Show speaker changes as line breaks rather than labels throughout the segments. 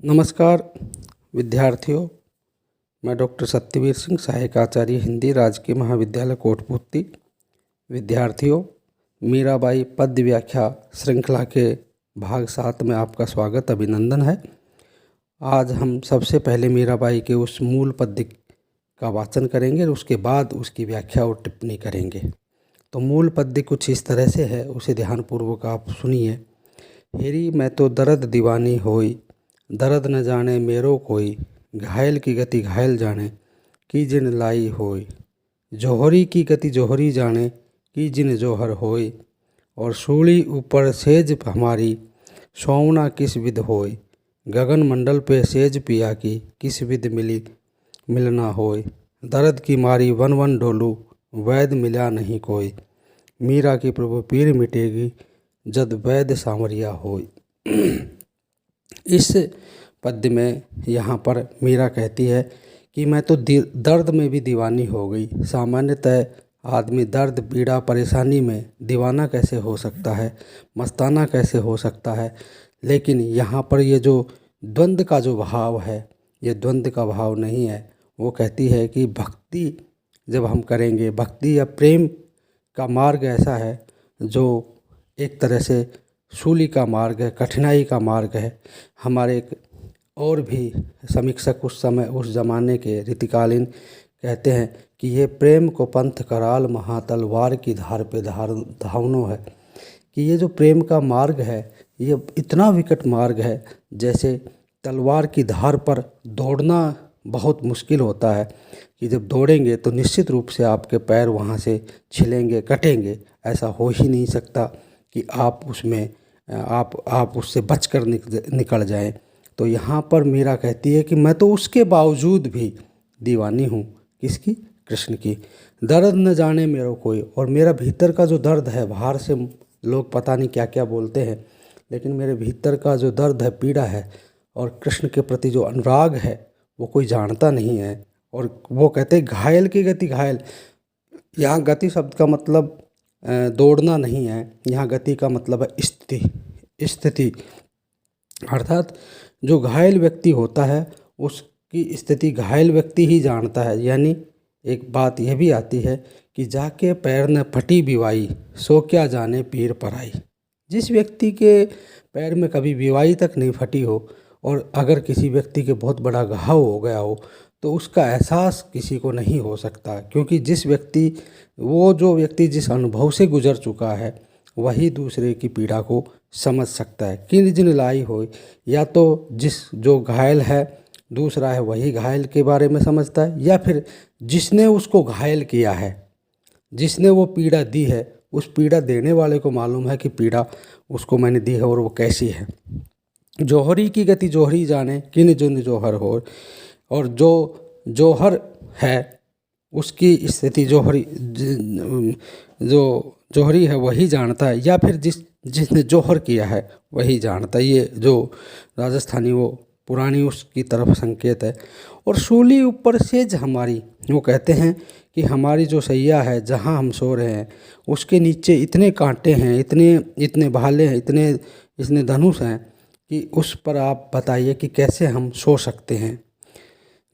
नमस्कार विद्यार्थियों, मैं डॉक्टर सत्यवीर सिंह, सहायक आचार्य हिंदी, राजकीय महाविद्यालय कोटपूतली। विद्यार्थियों, मीराबाई पद्य व्याख्या श्रृंखला के भाग 7 में आपका स्वागत, अभिनंदन है। आज हम सबसे पहले मीराबाई के उस मूल पद्य का वाचन करेंगे और उसके बाद उसकी व्याख्या और टिप्पणी करेंगे। तो मूल पद्य कुछ इस तरह से है, उसे ध्यानपूर्वक आप सुनिए। हेरी मैं तो दर्द दीवानी होई, दर्द न जाने मेरो कोई, घायल की गति घायल जाने की जिन लाई होय, जौहरी की गति जौहरी जाने की जिन जौहर होय, और सूली ऊपर सेज हमारी सौवना किस विध होय, गगन मंडल पे सेज पिया की किस विध मिलना होय, दर्द की मारी वन वन डोलू वैद मिला नहीं कोई, मीरा की प्रभु पीर मिटेगी जद वैद सांवरिया होय। इस पद्य में यहाँ पर मीरा कहती है कि मैं तो दर्द में भी दीवानी हो गई। सामान्यतः आदमी दर्द, पीड़ा, परेशानी में दीवाना कैसे हो सकता है, मस्ताना कैसे हो सकता है, लेकिन यहाँ पर ये जो द्वंद्व का जो भाव है, ये द्वंद्व का भाव नहीं है। वो कहती है कि भक्ति जब हम करेंगे, भक्ति या प्रेम का मार्ग ऐसा है जो एक तरह से शूली का मार्ग है, कठिनाई का मार्ग है। हमारे और भी समीक्षक उस समय, उस ज़माने के रीतिकालीन कहते हैं कि ये प्रेम को पंथ कराल महातलवार की धार पे धावनो है, कि ये जो प्रेम का मार्ग है ये इतना विकट मार्ग है जैसे तलवार की धार पर दौड़ना बहुत मुश्किल होता है, कि जब दौड़ेंगे तो निश्चित रूप से आपके पैर वहाँ से छिलेंगे, कटेंगे। ऐसा हो ही नहीं सकता कि आप उसमें आप उससे बचकर निकल जाएं। तो यहाँ पर मीरा कहती है कि मैं तो उसके बावजूद भी दीवानी हूँ। किसकी? कृष्ण की। दर्द न जाने मेरो कोई, और मेरा भीतर का जो दर्द है, बाहर से लोग पता नहीं क्या क्या बोलते हैं, लेकिन मेरे भीतर का जो दर्द है, पीड़ा है, और कृष्ण के प्रति जो अनुराग है वो कोई जानता नहीं है। और वो कहते हैं घायल की गति घायल। यहाँ गति शब्द का मतलब दौड़ना नहीं है, यहाँ गति का मतलब है स्थिति। अर्थात जो घायल व्यक्ति होता है उसकी स्थिति घायल व्यक्ति ही जानता है। यानी एक बात यह भी आती है कि जाके पैर न फटी बिवाई, सो क्या जाने पीर पराई। जिस व्यक्ति के पैर में कभी बिवाई तक नहीं फटी हो, और अगर किसी व्यक्ति के बहुत बड़ा घाव हो गया हो, तो उसका एहसास किसी को नहीं हो सकता, क्योंकि जो व्यक्ति जिस अनुभव से गुजर चुका है वही दूसरे की पीड़ा को समझ सकता है। किन जिन लाई हो, या तो जो घायल है दूसरा है वही घायल के बारे में समझता है, या फिर जिसने उसको घायल किया है, जिसने वो पीड़ा दी है, उस पीड़ा देने वाले को मालूम है कि पीड़ा उसको मैंने दी है और वो कैसी है। जौहरी की गति जौहरी जाने किन जिन जौहर हो, और जो जौहर है उसकी स्थिति जो जौहरी है वही जानता है, या फिर जिसने जौहर किया है वही जानता है। ये जो राजस्थानी वो पुरानी उसकी तरफ संकेत है। और सूली ऊपर सेज हमारी, वो कहते हैं कि हमारी जो सैया है, जहाँ हम सो रहे हैं, उसके नीचे इतने कांटे हैं, इतने भाले हैं, इतने धनुष हैं कि उस पर आप बताइए कि कैसे हम सो सकते हैं।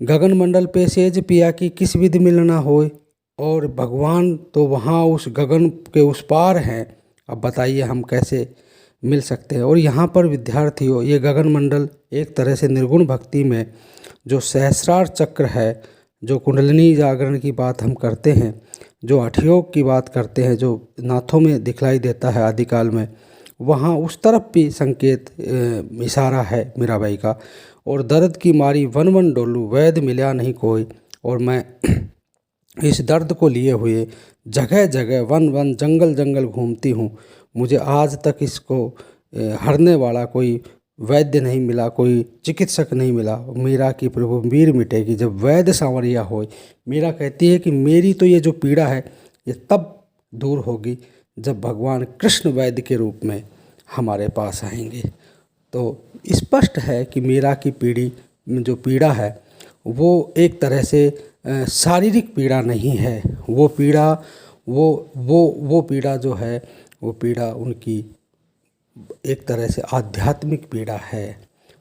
गगन मंडल पे सेज पिया की किस विधि मिलना होए, और भगवान तो वहाँ उस गगन के उस पार हैं, अब बताइए हम कैसे मिल सकते हैं। और यहाँ पर विद्यार्थियों, ये गगन मंडल एक तरह से निर्गुण भक्ति में जो सहस्रार चक्र है, जो कुंडलिनी जागरण की बात हम करते हैं, जो हठयोग की बात करते हैं, जो नाथों में दिखलाई देता है आदिकाल में, वहाँ उस तरफ भी संकेत इशारा है मीराबाई का। और दर्द की मारी वन वन डोलू वैद मिला नहीं कोई, और मैं इस दर्द को लिए हुए जगह जगह, वन वन, जंगल जंगल घूमती हूँ, मुझे आज तक इसको हरने वाला कोई वैद्य नहीं मिला, कोई चिकित्सक नहीं मिला। मीरा की प्रभु मीर मिटेगी जब वैद्य सांवरिया होए। मीरा कहती है कि मेरी तो ये जो पीड़ा है ये तब दूर होगी जब भगवान कृष्ण वैद्य के रूप में हमारे पास आएंगे। तो स्पष्ट है कि मीरा की जो पीड़ा है वो एक तरह से शारीरिक पीड़ा नहीं है। वो पीड़ा जो है, वो पीड़ा उनकी एक तरह से आध्यात्मिक पीड़ा है।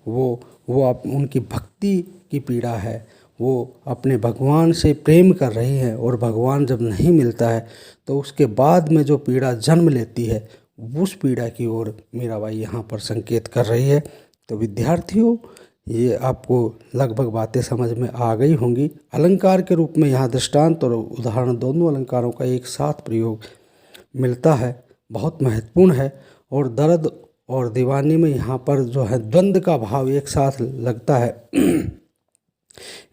वो वो उनकी भक्ति की पीड़ा है, वो अपने भगवान से प्रेम कर रही हैं और भगवान जब नहीं मिलता है तो उसके बाद में जो पीड़ा जन्म लेती है उस पीड़ा की ओर मीराबाई यहाँ पर संकेत कर रही है। तो विद्यार्थियों, ये आपको लगभग बातें समझ में आ गई होंगी। अलंकार के रूप में यहाँ दृष्टांत और उदाहरण दोनों अलंकारों का एक साथ प्रयोग मिलता है, बहुत महत्वपूर्ण है। और दर्द और दीवानी में यहाँ पर जो है द्वंद्व का भाव एक साथ लगता है।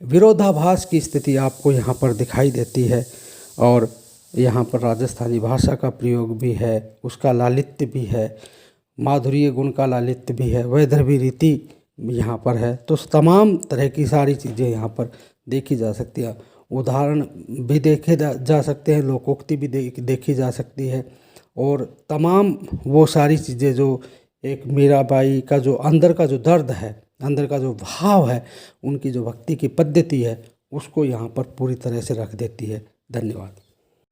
विरोधाभास की स्थिति आपको यहाँ पर दिखाई देती है और यहाँ पर राजस्थानी भाषा का प्रयोग भी है, उसका लालित्य भी है, माधुर्य गुण का लालित्य भी है, वैदर्भी रीति यहाँ पर है। तो तमाम तरह की सारी चीज़ें यहाँ पर देखी जा सकती हैं। उदाहरण भी देखे जा सकते हैं, लोकोक्ति भी देखी जा सकती है और तमाम वो सारी चीज़ें जो एक मीराबाई का जो अंदर का जो दर्द है, अंदर का जो भाव है, उनकी जो भक्ति की पद्धति है, उसको यहाँ पर पूरी तरह से रख देती है। धन्यवाद।